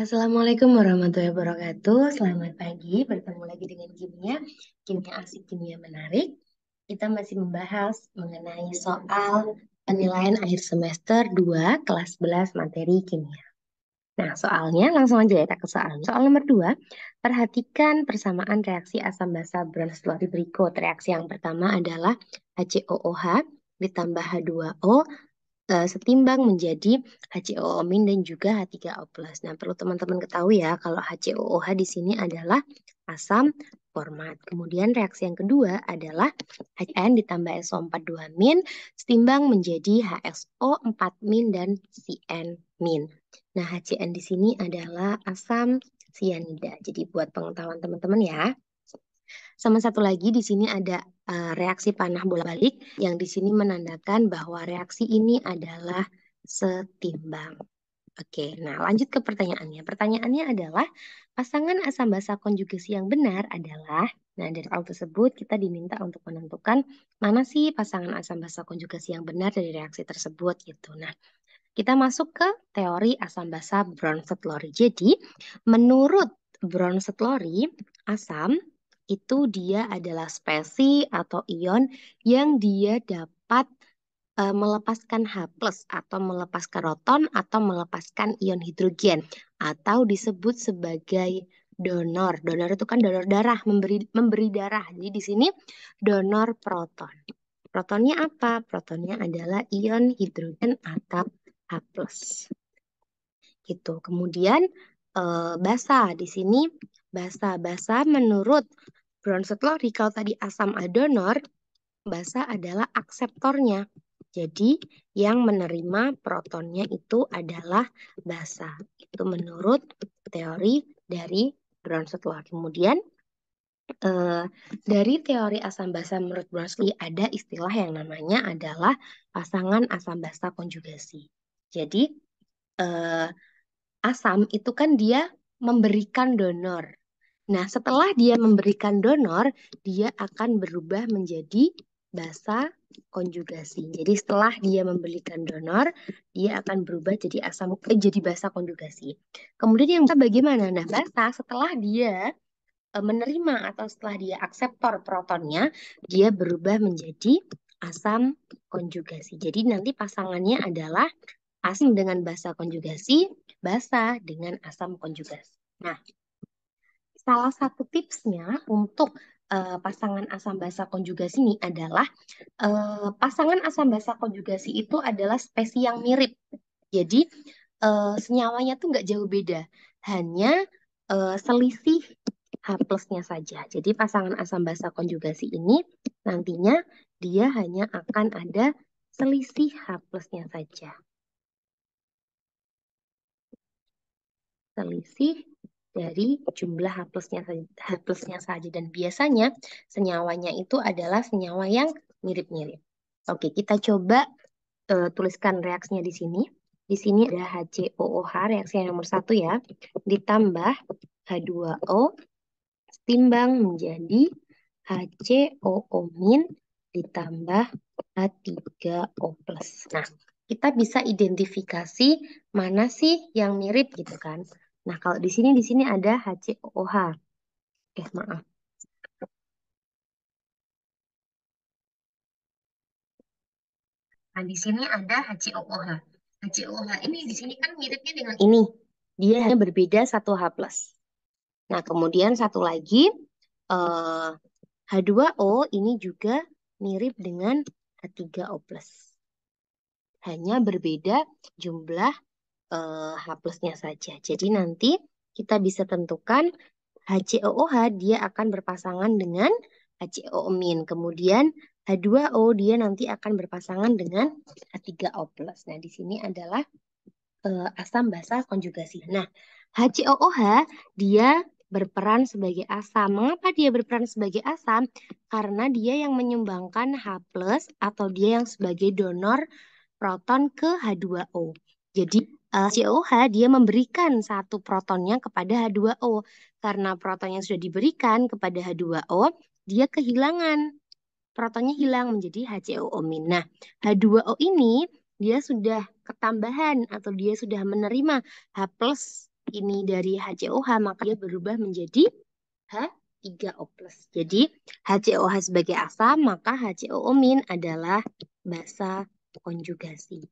Assalamualaikum warahmatullahi wabarakatuh. Selamat pagi, bertemu lagi dengan Kimia. Kimia asik, Kimia menarik. Kita masih membahas mengenai soal penilaian akhir semester 2 kelas 11 materi kimia. Nah, soalnya langsung aja ya kita ke soalnya. Soal nomor 2, perhatikan persamaan reaksi asam basa bronzfluorid berikut. Reaksi yang pertama adalah HCOOH ditambah H2O setimbang menjadi HCOO- dan juga H3O+. Nah, perlu teman-teman ketahui ya, kalau HCOOH di sini adalah asam format. Kemudian reaksi yang kedua adalah HN ditambah SO42- setimbang menjadi HSO4- dan CN-. Nah, HCN di sini adalah asam sianida. Jadi buat pengetahuan teman-teman ya. Sama satu lagi di sini ada reaksi panah bolak-balik yang di sini menandakan bahwa reaksi ini adalah setimbang. Oke, nah lanjut ke pertanyaannya. Pertanyaannya adalah pasangan asam basa konjugasi yang benar adalah, nah dari hal tersebut kita diminta untuk menentukan mana sih pasangan asam basa konjugasi yang benar dari reaksi tersebut gitu. Nah, kita masuk ke teori asam basa Brownstedt-Lowry. Jadi, menurut Brownstedt-Lowry, asam itu dia adalah spesi atau ion yang dia dapat melepaskan H+ atau melepaskan proton atau melepaskan ion hidrogen atau disebut sebagai donor. Donor itu kan donor darah, memberi darah. Jadi di sini donor proton. Protonnya apa? Protonnya adalah ion hidrogen atau H+. Gitu. Kemudian basa di sini basa menurut Brownstedt-Lowry kalau tadi asam donor, basa adalah akseptornya. Jadi yang menerima protonnya itu adalah basa. Itu menurut teori dari Brownstedt-Lowry. Kemudian dari teori asam basa menurut Brownstedt ada istilah yang namanya adalah pasangan asam basa konjugasi. Jadi asam itu kan dia memberikan donor. Nah, setelah dia memberikan donor, dia akan berubah menjadi basa konjugasi. Jadi setelah dia memberikan donor, dia akan berubah jadi basa konjugasi. Kemudian yang basa bagaimana? Nah, basa setelah dia menerima atau setelah dia akseptor protonnya, dia berubah menjadi asam konjugasi. Jadi nanti pasangannya adalah asam dengan basa konjugasi, basa dengan asam konjugasi. Nah, salah satu tipsnya untuk pasangan asam basa konjugasi ini adalah pasangan asam basa konjugasi itu adalah spesies yang mirip. Jadi senyawanya tuh nggak jauh beda, hanya selisih H+-nya saja. Jadi pasangan asam basa konjugasi ini nantinya dia hanya akan ada selisih H+-nya saja. Selisih dari jumlah H+-nya saja. Dan biasanya senyawanya itu adalah senyawa yang mirip-mirip. Oke, kita coba tuliskan reaksinya di sini. Di sini ada HCOOH, reaksi yang nomor 1 ya, ditambah H2O, timbang menjadi HCOO- ditambah H3O+. Nah, kita bisa identifikasi mana sih yang mirip gitu kan. Nah, kalau di sini ada HCOOH. Maaf. Nah, di sini ada HCOOH. HCOOH ini di sini kan miripnya dengan ini. Dia hanya berbeda 1 H+. Nah, kemudian satu lagi H2O ini juga mirip dengan H3O+. Hanya berbeda jumlah H+-nya saja. Jadi nanti kita bisa tentukan HCOOH dia akan berpasangan dengan HCOO-. Kemudian H2O dia nanti akan berpasangan dengan H3O+. Nah, di sini adalah asam basa konjugasi. Nah, HCOOH dia berperan sebagai asam. Mengapa dia berperan sebagai asam? Karena dia yang menyumbangkan H+ atau dia yang sebagai donor proton ke H2O. Jadi HCOOH dia memberikan satu protonnya kepada H2O. Karena protonnya sudah diberikan kepada H2O, dia kehilangan. Protonnya hilang menjadi HCOO-. Nah, H2O ini dia sudah ketambahan atau dia sudah menerima H+ ini dari HCOH, maka dia berubah menjadi H3O+. Jadi HCOH sebagai asam, maka HCOO- adalah basa konjugasi.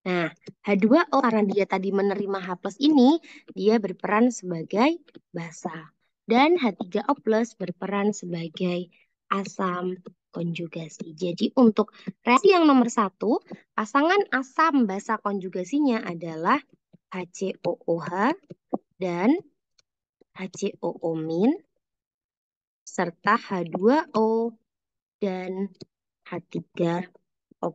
Nah, H2O karena dia tadi menerima H+ ini, dia berperan sebagai basa. Dan H3O+ berperan sebagai asam konjugasi. Jadi untuk reaksi yang nomor 1, pasangan asam basa konjugasinya adalah HCOOH dan HCOO- serta H2O dan H3O+.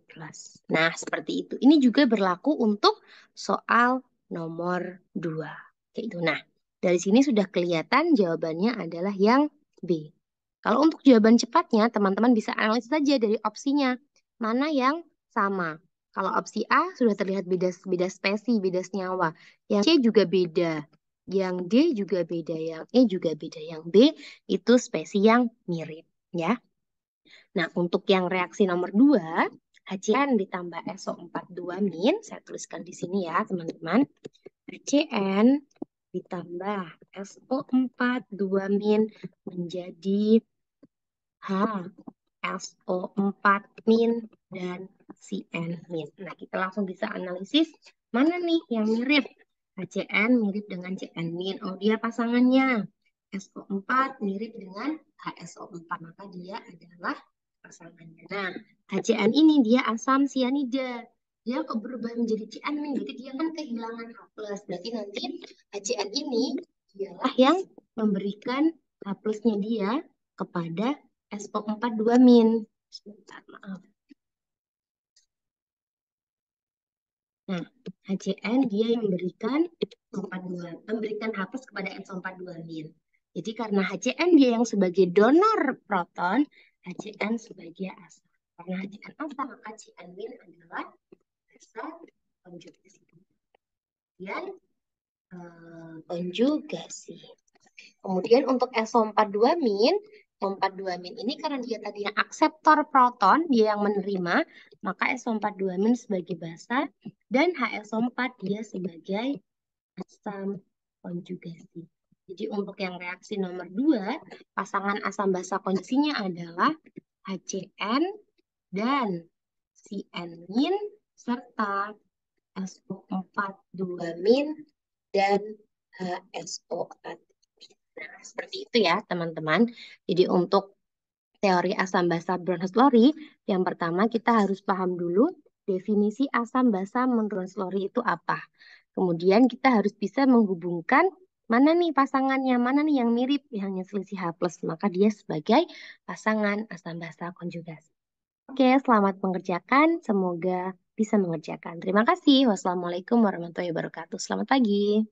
Nah, seperti itu. Ini juga berlaku untuk soal nomor 2. Kayak itu. Nah, dari sini sudah kelihatan jawabannya adalah yang B. Kalau untuk jawaban cepatnya, teman-teman bisa analisis saja dari opsinya. Mana yang sama? Kalau opsi A sudah terlihat beda spesi, beda senyawa. Yang C juga beda. Yang D juga beda. Yang E juga beda. Yang B itu spesi yang mirip. Ya. Nah, untuk yang reaksi nomor 2, HCN ditambah SO42-, saya tuliskan di sini ya, teman-teman. HCN ditambah SO42- menjadi HSO4- dan CN-. Nah, kita langsung bisa analisis mana nih yang mirip. HCN mirip dengan CN-. Oh, dia pasangannya. SO4 mirip dengan HSO4, maka dia adalah pasangannya. Nah, HCN ini dia asam sianida. Dia kok berubah menjadi CN-, berarti dia kan kehilangan H+. Berarti nanti HCN ini dialah yang memberikan H+-nya dia kepada SO42-. Sebentar, maaf. Nah, HCN dia yang memberikan H+ kepada SO42-. Jadi karena HCN dia yang sebagai donor proton, HCN sebagai asam. Karena HCN asam, maka CN- adalah basa konjugasi. Dan konjugasi. Kemudian untuk SO42-, SO42- ini karena dia tadi yang akseptor proton, dia yang menerima, maka SO42- sebagai basa dan HSO4 dia sebagai asam konjugasi. Jadi untuk yang reaksi nomor 2, pasangan asam basa konjugasinya adalah HCN dan CN- serta SO42- dan HSO4. Nah, seperti itu ya, teman-teman. Jadi untuk teori asam basa Brown-Hess-Lowry, yang pertama kita harus paham dulu definisi asam basa Brown-Hess-Lowry itu apa. Kemudian kita harus bisa menghubungkan mana nih pasangannya, mana nih yang mirip, yang hanya selisih H+, maka dia sebagai pasangan asam basa konjugasi. Oke, selamat mengerjakan. Semoga bisa mengerjakan. Terima kasih. Wassalamualaikum warahmatullahi wabarakatuh. Selamat pagi.